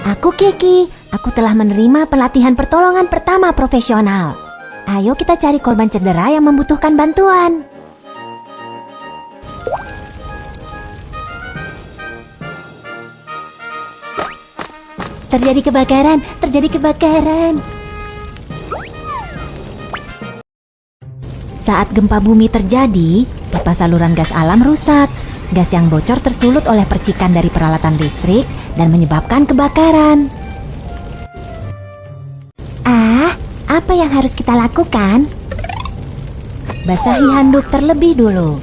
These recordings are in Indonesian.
Aku Kiki, aku telah menerima pelatihan pertolongan pertama profesional. Ayo kita cari korban cedera yang membutuhkan bantuan. Terjadi kebakaran, terjadi kebakaran. Saat gempa bumi terjadi, pipa saluran gas alam rusak. Gas yang bocor tersulut oleh percikan dari peralatan listrik dan menyebabkan kebakaran. Apa yang harus kita lakukan? Basahi handuk terlebih dulu.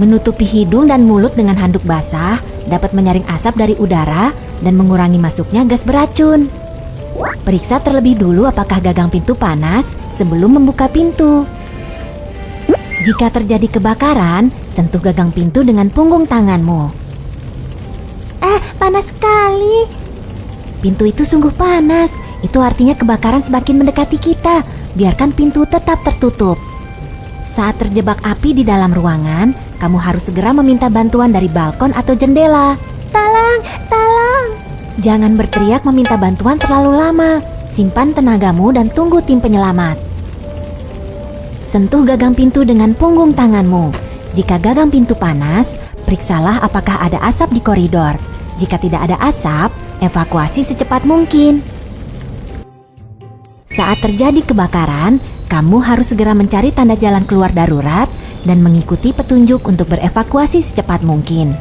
Menutupi hidung dan mulut dengan handuk basah dapat menyaring asap dari udara dan mengurangi masuknya gas beracun. Periksa terlebih dulu apakah gagang pintu panas sebelum membuka pintu. Jika terjadi kebakaran, sentuh gagang pintu dengan punggung tanganmu. Panas sekali. Pintu itu sungguh panas. Itu artinya kebakaran semakin mendekati kita. Biarkan pintu tetap tertutup. Saat terjebak api di dalam ruangan, kamu harus segera meminta bantuan dari balkon atau jendela. Tolong, tolong. Jangan berteriak meminta bantuan terlalu lama. Simpan tenagamu dan tunggu tim penyelamat. Sentuh gagang pintu dengan punggung tanganmu. Jika gagang pintu panas, periksalah apakah ada asap di koridor. Jika tidak ada asap, evakuasi secepat mungkin. Saat terjadi kebakaran, kamu harus segera mencari tanda jalan keluar darurat dan mengikuti petunjuk untuk berevakuasi secepat mungkin.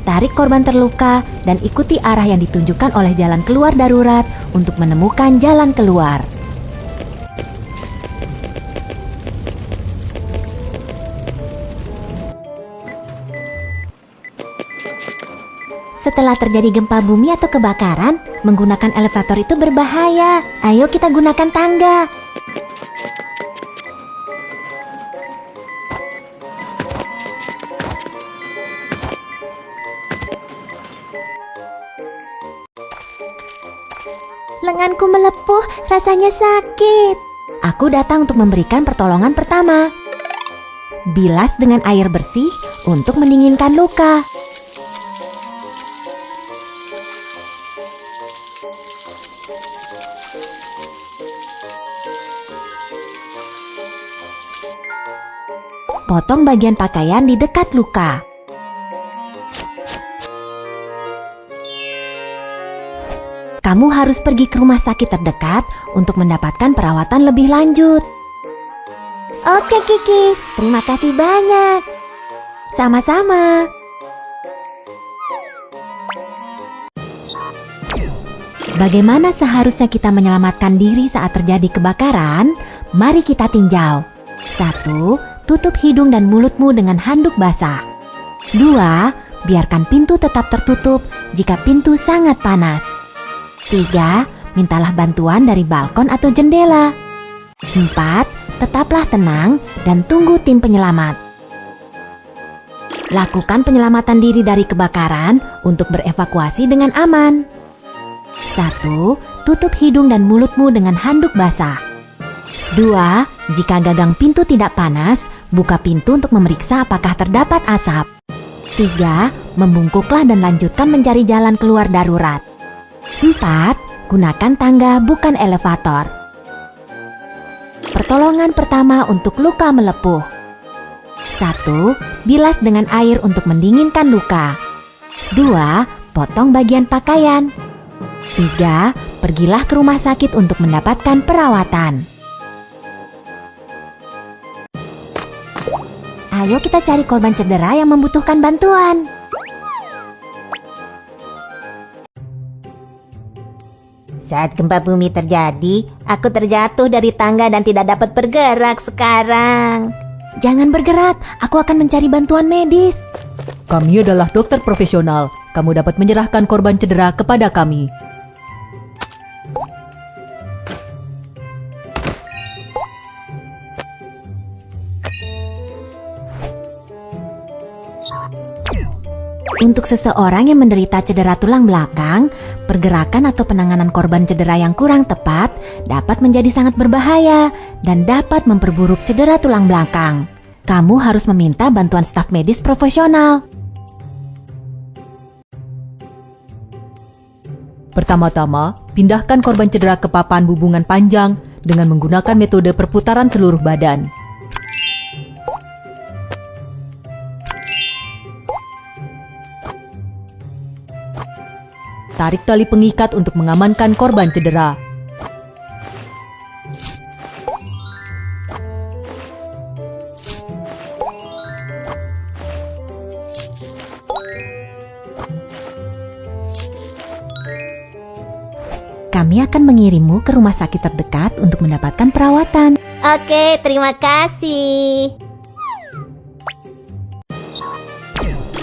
Tarik korban terluka dan ikuti arah yang ditunjukkan oleh jalan keluar darurat untuk menemukan jalan keluar. Setelah terjadi gempa bumi atau kebakaran, menggunakan elevator itu berbahaya. Ayo kita gunakan tangga. Lenganku melepuh, rasanya sakit. Aku datang untuk memberikan pertolongan pertama. Bilas dengan air bersih untuk mendinginkan luka. Potong bagian pakaian di dekat luka. Kamu harus pergi ke rumah sakit terdekat untuk mendapatkan perawatan lebih lanjut. Oke Kiki, terima kasih banyak. Sama-sama. Bagaimana seharusnya kita menyelamatkan diri saat terjadi kebakaran? Mari kita tinjau. 1. Tutup hidung dan mulutmu dengan handuk basah. 2. Biarkan pintu tetap tertutup jika pintu sangat panas. 3. Mintalah bantuan dari balkon atau jendela. 4. Tetaplah tenang dan tunggu tim penyelamat. Lakukan penyelamatan diri dari kebakaran untuk berevakuasi dengan aman. 1. Tutup hidung dan mulutmu dengan handuk basah. 2. Jika gagang pintu tidak panas, buka pintu untuk memeriksa apakah terdapat asap. 3. Membungkuklah dan lanjutkan mencari jalan keluar darurat. 4. Gunakan tangga bukan elevator. Pertolongan pertama untuk luka melepuh. 1. Bilas dengan air untuk mendinginkan luka. 2. Potong bagian pakaian. 3. Pergilah ke rumah sakit untuk mendapatkan perawatan. Ayo kita cari korban cedera yang membutuhkan bantuan. Saat gempa bumi terjadi, aku terjatuh dari tangga dan tidak dapat bergerak sekarang. Jangan bergerak, aku akan mencari bantuan medis. Kami adalah dokter profesional. Kamu dapat menyerahkan korban cedera kepada kami. Untuk seseorang yang menderita cedera tulang belakang, pergerakan atau penanganan korban cedera yang kurang tepat dapat menjadi sangat berbahaya dan dapat memperburuk cedera tulang belakang. Kamu harus meminta bantuan staf medis profesional. Pertama-tama, pindahkan korban cedera ke papan hubungan panjang dengan menggunakan metode perputaran seluruh badan. Tarik tali pengikat untuk mengamankan korban cedera. Kami akan mengirimmu ke rumah sakit terdekat untuk mendapatkan perawatan. Oke, terima kasih.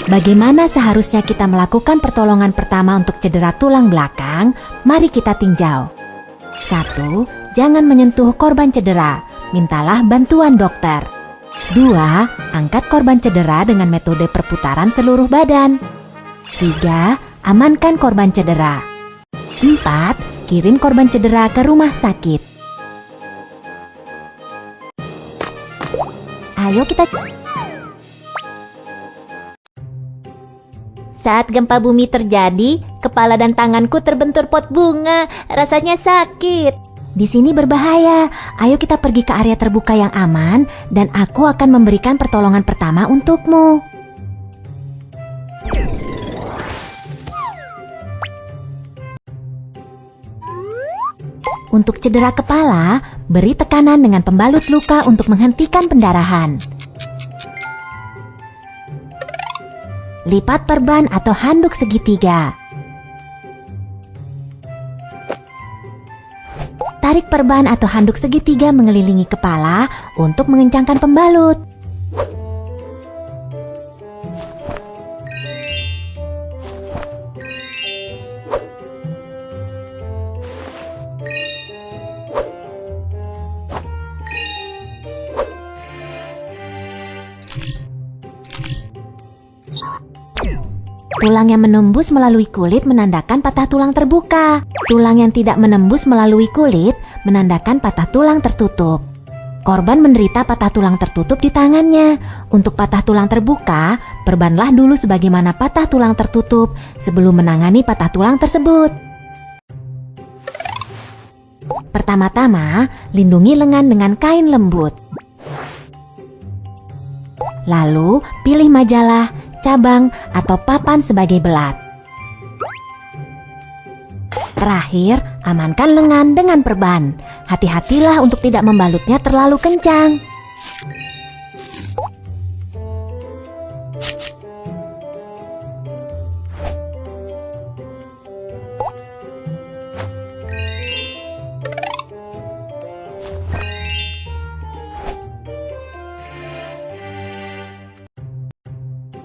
Bagaimana seharusnya kita melakukan pertolongan pertama untuk cedera tulang belakang? Mari kita tinjau. 1. Jangan menyentuh korban cedera. Mintalah bantuan dokter. 2. Angkat korban cedera dengan metode perputaran seluruh badan. 3. Amankan korban cedera. 4. Kirim korban cedera ke rumah sakit. Ayo kita... Saat gempa bumi terjadi, kepala dan tanganku terbentur pot bunga. Rasanya sakit. Di sini berbahaya. Ayo kita pergi ke area terbuka yang aman dan aku akan memberikan pertolongan pertama untukmu. Untuk cedera kepala, beri tekanan dengan pembalut luka untuk menghentikan pendarahan. Lipat perban atau handuk segitiga. Tarik perban atau handuk segitiga mengelilingi kepala untuk mengencangkan pembalut. Tulang yang menembus melalui kulit menandakan patah tulang terbuka. Tulang yang tidak menembus melalui kulit menandakan patah tulang tertutup. Korban menderita patah tulang tertutup di tangannya. Untuk patah tulang terbuka, perbanlah dulu sebagaimana patah tulang tertutup sebelum menangani patah tulang tersebut. Pertama-tama, lindungi lengan dengan kain lembut. Lalu, pilih majalah, cabang, atau papan sebagai belat. Terakhir, amankan lengan dengan perban. Hati-hatilah untuk tidak membalutnya terlalu kencang.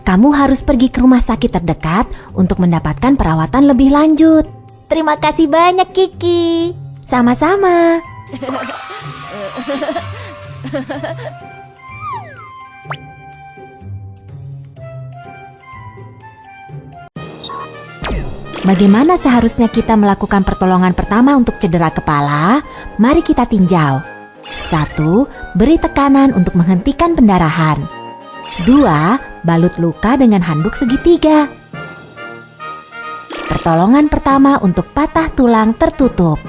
Kamu harus pergi ke rumah sakit terdekat untuk mendapatkan perawatan lebih lanjut. Terima kasih banyak, Kiki. Sama-sama. Bagaimana seharusnya kita melakukan pertolongan pertama untuk cedera kepala? Mari kita tinjau. 1. Beri tekanan untuk menghentikan pendarahan. 2. Balut luka dengan handuk segitiga. Pertolongan pertama untuk patah tulang tertutup.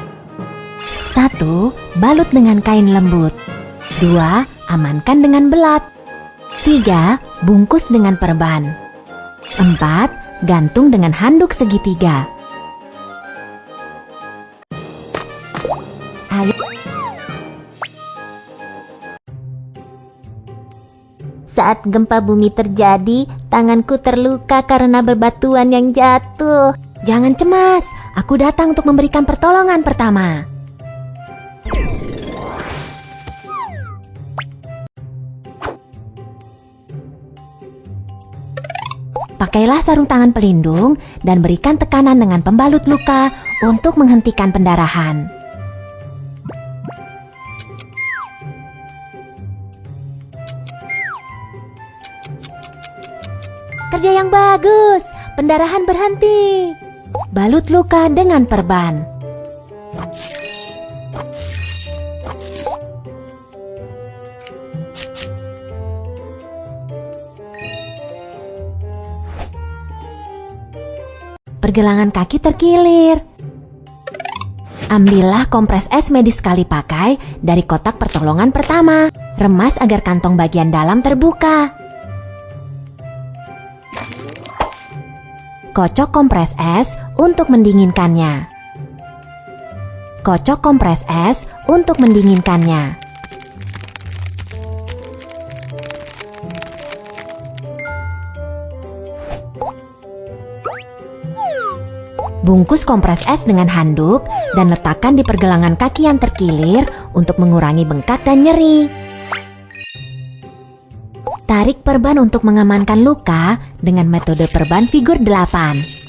1. Balut dengan kain lembut. 2. Amankan dengan belat. 3. Bungkus dengan perban. 4. Gantung dengan handuk segitiga. Ayo. Saat gempa bumi terjadi, tanganku terluka karena berbatuan yang jatuh. Jangan cemas, aku datang untuk memberikan pertolongan pertama. Pakailah sarung tangan pelindung dan berikan tekanan dengan pembalut luka untuk menghentikan pendarahan. Kerja yang bagus. pendarahan berhenti. Balut luka dengan perban. Pergelangan kaki terkilir. Ambillah kompres es medis sekali pakai dari kotak pertolongan pertama. Remas agar kantong bagian dalam terbuka. Kocok kompres es untuk mendinginkannya. Kocok kompres es untuk mendinginkannya. Bungkus kompres es dengan handuk dan letakkan di pergelangan kaki yang terkilir untuk mengurangi bengkak dan nyeri. Tarik perban untuk mengamankan luka dengan metode perban figur 8.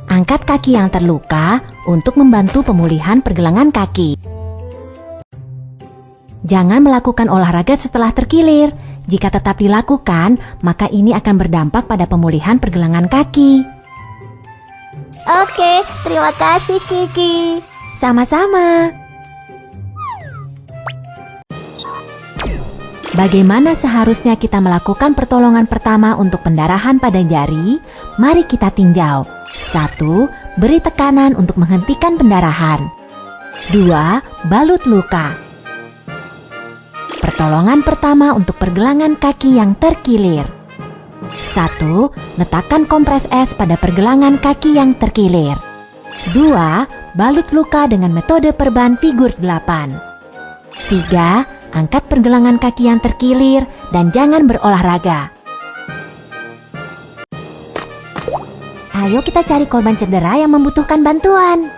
Angkat kaki yang terluka untuk membantu pemulihan pergelangan kaki. Jangan melakukan olahraga setelah terkilir. Jika tetap dilakukan, maka ini akan berdampak pada pemulihan pergelangan kaki. Oke, terima kasih Kiki. Sama-sama. Bagaimana seharusnya kita melakukan pertolongan pertama untuk pendarahan pada jari? Mari kita tinjau. 1. Beri tekanan untuk menghentikan pendarahan. 2. Balut luka. Pertolongan pertama untuk pergelangan kaki yang terkilir. 1. Letakkan kompres es pada pergelangan kaki yang terkilir. 2. Balut luka dengan metode perban figur 8. 3. Angkat pergelangan kaki yang terkilir dan jangan berolahraga. Ayo kita cari korban cedera yang membutuhkan bantuan.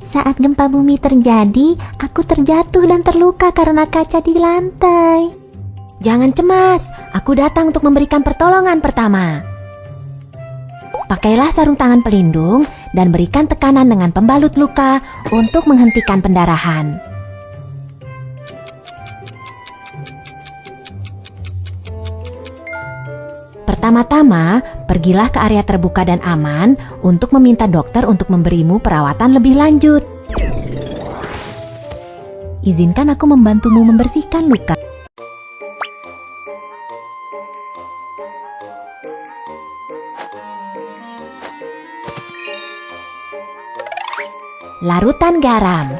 Saat gempa bumi terjadi, aku terjatuh dan terluka karena kaca di lantai. Jangan cemas, aku datang untuk memberikan pertolongan pertama. Pakailah sarung tangan pelindung dan berikan tekanan dengan pembalut luka untuk menghentikan pendarahan. Pertama-tama, pergilah ke area terbuka dan aman untuk meminta dokter untuk memberimu perawatan lebih lanjut. Izinkan aku membantumu membersihkan luka. Larutan garam.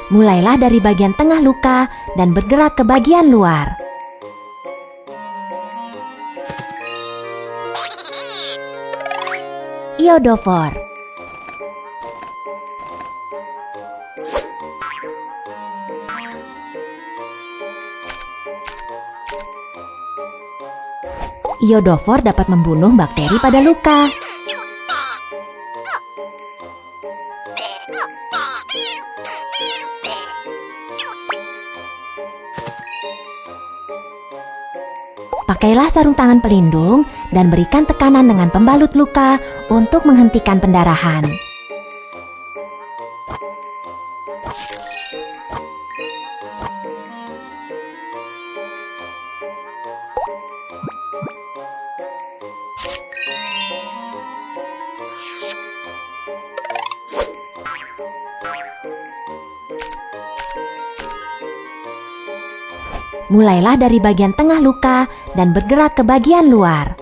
Mulailah dari bagian tengah luka dan bergerak ke bagian luar. Iodofor. Iodofor dapat membunuh bakteri pada luka. Pakailah sarung tangan pelindung dan berikan tekanan dengan pembalut luka untuk menghentikan pendarahan. Mulailah dari bagian tengah luka dan bergerak ke bagian luar.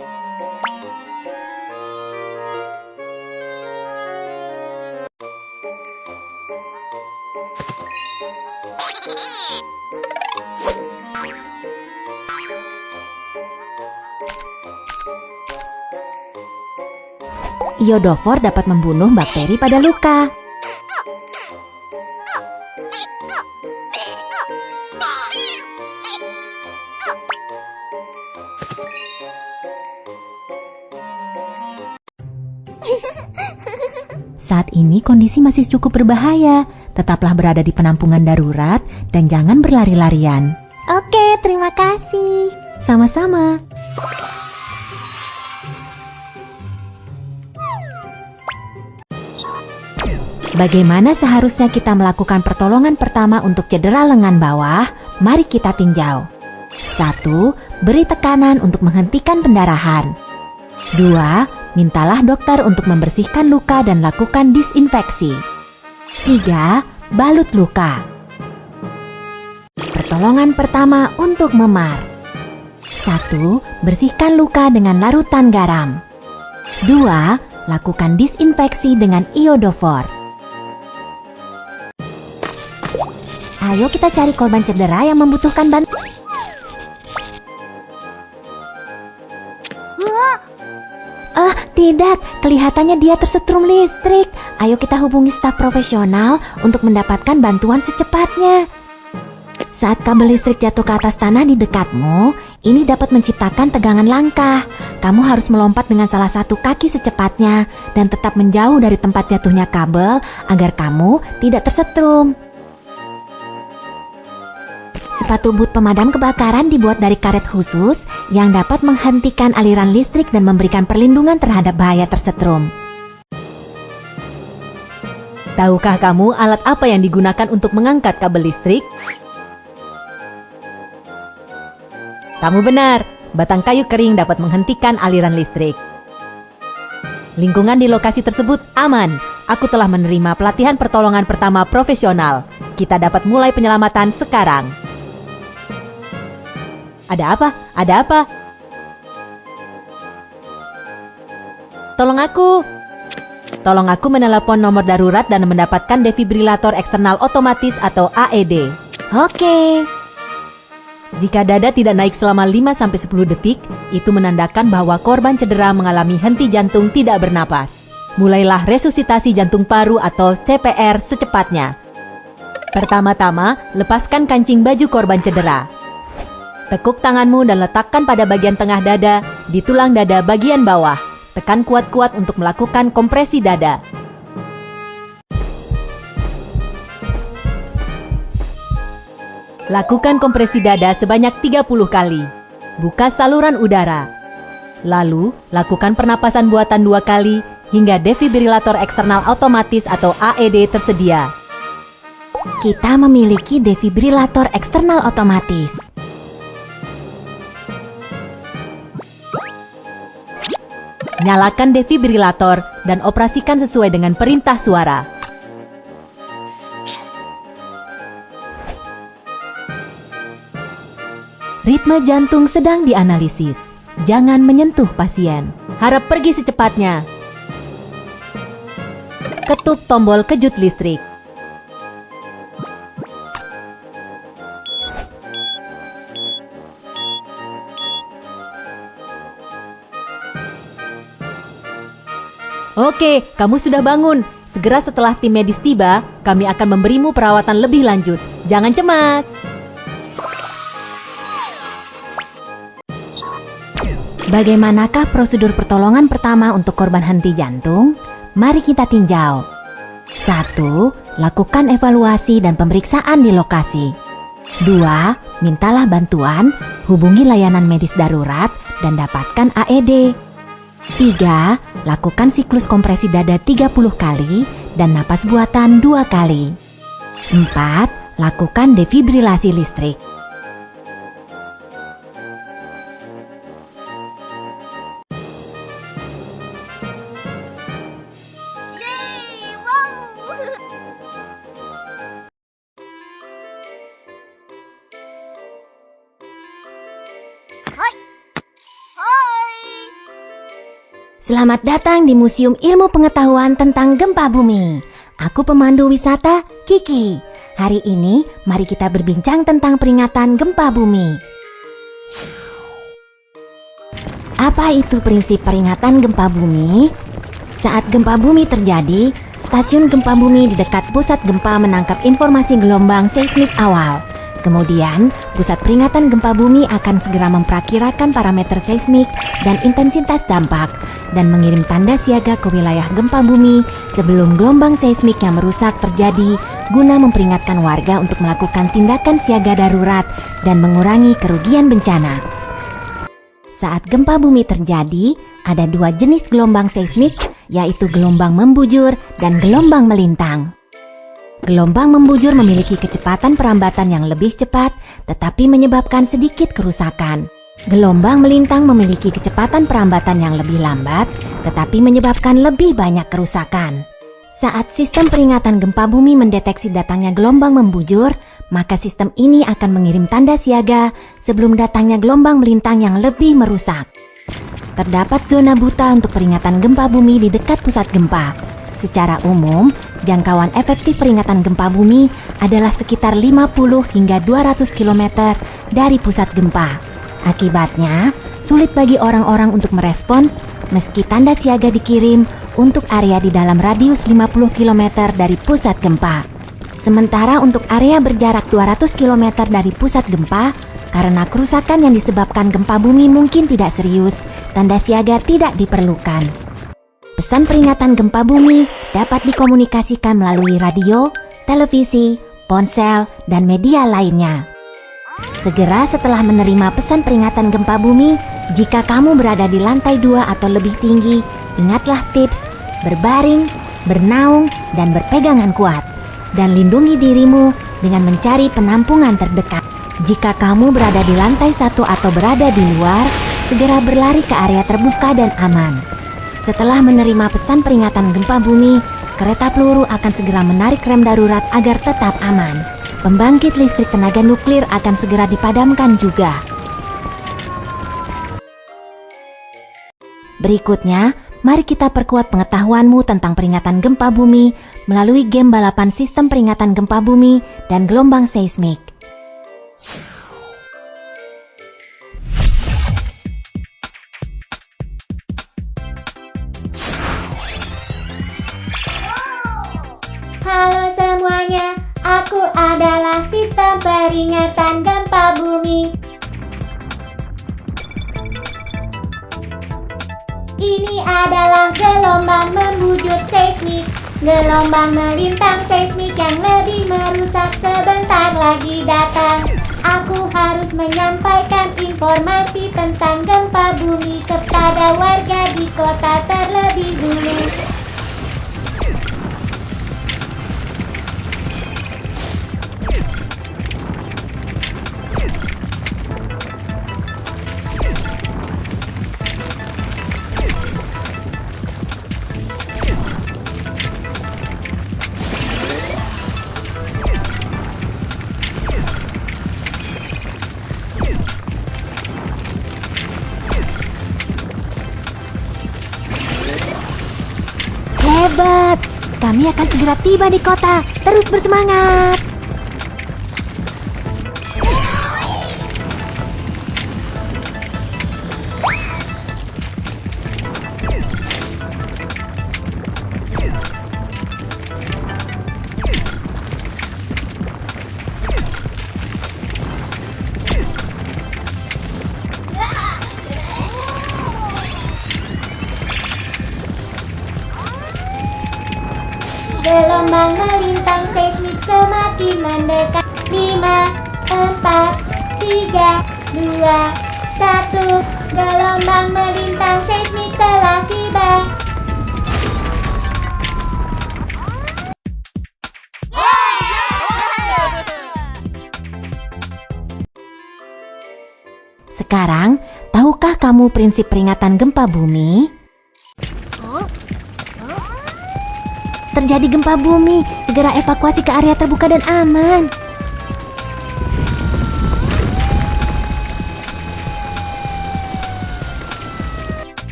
Iodofor dapat membunuh bakteri pada luka. Saat ini kondisi masih cukup berbahaya, Tetaplah berada di penampungan darurat dan jangan berlari-larian. Oke, terima kasih. Sama-sama. Bagaimana seharusnya kita melakukan pertolongan pertama untuk cedera lengan bawah? Mari kita tinjau. 1. Beri tekanan untuk menghentikan pendarahan. 2. Mintalah dokter untuk membersihkan luka dan lakukan disinfeksi. 3. Balut luka. Pertolongan pertama untuk memar. 1. Bersihkan luka dengan larutan garam. 2. Lakukan disinfeksi dengan iodofor. Ayo kita cari korban cedera yang membutuhkan bantuan. Tidak, kelihatannya dia tersetrum listrik. Ayo kita hubungi staf profesional untuk mendapatkan bantuan secepatnya. Saat kabel listrik jatuh ke atas tanah di dekatmu, ini dapat menciptakan tegangan langkah. Kamu harus melompat dengan salah satu kaki secepatnya dan tetap menjauh dari tempat jatuhnya kabel agar kamu tidak tersetrum. Sepatu boot pemadam kebakaran dibuat dari karet khusus yang dapat menghentikan aliran listrik dan memberikan perlindungan terhadap bahaya tersetrum. Tahukah kamu alat apa yang digunakan untuk mengangkat kabel listrik? Kamu benar, batang kayu kering dapat menghentikan aliran listrik. Lingkungan di lokasi tersebut aman. Aku telah menerima pelatihan pertolongan pertama profesional. Kita dapat mulai penyelamatan sekarang. Ada apa? Ada apa? Tolong aku. Tolong aku menelepon nomor darurat dan mendapatkan defibrilator eksternal otomatis atau AED. Oke. Jika dada tidak naik selama 5-10 detik, itu menandakan bahwa korban cedera mengalami henti jantung tidak bernapas. Mulailah resusitasi jantung paru atau CPR secepatnya. Pertama-tama, lepaskan kancing baju korban cedera. Tekuk tanganmu dan letakkan pada bagian tengah dada, di tulang dada bagian bawah. Tekan kuat-kuat untuk melakukan kompresi dada. Lakukan kompresi dada sebanyak 30 kali. Buka saluran udara. Lalu, lakukan pernapasan buatan 2 kali hingga defibrilator eksternal otomatis atau AED tersedia. Kita memiliki defibrilator eksternal otomatis. Nyalakan defibrilator dan operasikan sesuai dengan perintah suara. Ritme jantung sedang dianalisis. Jangan menyentuh pasien. Harap pergi secepatnya. Ketuk tombol kejut listrik. Oke, kamu sudah bangun. Segera setelah tim medis tiba, kami akan memberimu perawatan lebih lanjut. Jangan cemas. Bagaimanakah prosedur pertolongan pertama untuk korban henti jantung? Mari kita tinjau. 1. Lakukan evaluasi dan pemeriksaan di lokasi. 2. Mintalah bantuan, hubungi layanan medis darurat, dan dapatkan AED. 3. Lakukan siklus kompresi dada 30 kali dan napas buatan 2 kali. 4. Lakukan defibrilasi listrik. Selamat datang di Museum Ilmu Pengetahuan tentang Gempa Bumi. Aku pemandu wisata, Kiki. Hari ini, mari kita berbincang tentang peringatan gempa bumi. Apa itu prinsip peringatan gempa bumi? Saat gempa bumi terjadi, stasiun gempa bumi di dekat pusat gempa menangkap informasi gelombang seismik awal. Kemudian, pusat peringatan gempa bumi akan segera memperkirakan parameter seismik dan intensitas dampak. dan mengirim tanda siaga ke wilayah gempa bumi sebelum gelombang seismik yang merusak terjadi guna memperingatkan warga untuk melakukan tindakan siaga darurat dan mengurangi kerugian bencana. Saat gempa bumi terjadi, ada dua jenis gelombang seismik, yaitu gelombang membujur dan gelombang melintang. Gelombang membujur memiliki kecepatan perambatan yang lebih cepat, tetapi menyebabkan sedikit kerusakan. Gelombang melintang memiliki kecepatan perambatan yang lebih lambat, tetapi menyebabkan lebih banyak kerusakan. Saat sistem peringatan gempa bumi mendeteksi datangnya gelombang membujur, maka sistem ini akan mengirim tanda siaga sebelum datangnya gelombang melintang yang lebih merusak. Terdapat zona buta untuk peringatan gempa bumi di dekat pusat gempa. Secara umum, jangkauan efektif peringatan gempa bumi adalah sekitar 50 hingga 200 km dari pusat gempa. Akibatnya, sulit bagi orang-orang untuk merespons meski tanda siaga dikirim untuk area di dalam radius 50 km dari pusat gempa. Sementara untuk area berjarak 200 km dari pusat gempa, karena kerusakan yang disebabkan gempa bumi mungkin tidak serius, tanda siaga tidak diperlukan. Pesan peringatan gempa bumi dapat dikomunikasikan melalui radio, televisi, ponsel, dan media lainnya. Segera setelah menerima pesan peringatan gempa bumi, jika kamu berada di lantai 2 atau lebih tinggi, ingatlah tips berbaring, bernaung, dan berpegangan kuat. Dan lindungi dirimu dengan mencari penampungan terdekat. Jika kamu berada di lantai 1 atau berada di luar, segera berlari ke area terbuka dan aman. Setelah menerima pesan peringatan gempa bumi, kereta peluru akan segera menarik rem darurat agar tetap aman. Pembangkit listrik tenaga nuklir akan segera dipadamkan juga. Berikutnya, mari kita perkuat pengetahuanmu tentang peringatan gempa bumi melalui game balapan sistem peringatan gempa bumi dan gelombang seismik. Halo semuanya, aku adalah sistem peringatan gempa bumi. Ini adalah gelombang membujur seismik, gelombang melintang seismik yang lebih merusak sebentar lagi datang. Aku harus menyampaikan informasi tentang gempa bumi kepada warga di kota terlebih dulu. Hebat! Kami akan segera tiba di kota. Terus bersemangat! Gelombang melintang seismik semakin mendekat. 5, 4, 3, 2, 1. Gelombang melintang seismik telah tiba. Sekarang, tahukah kamu prinsip peringatan gempa bumi? Terjadi gempa bumi, segera evakuasi ke area terbuka dan aman.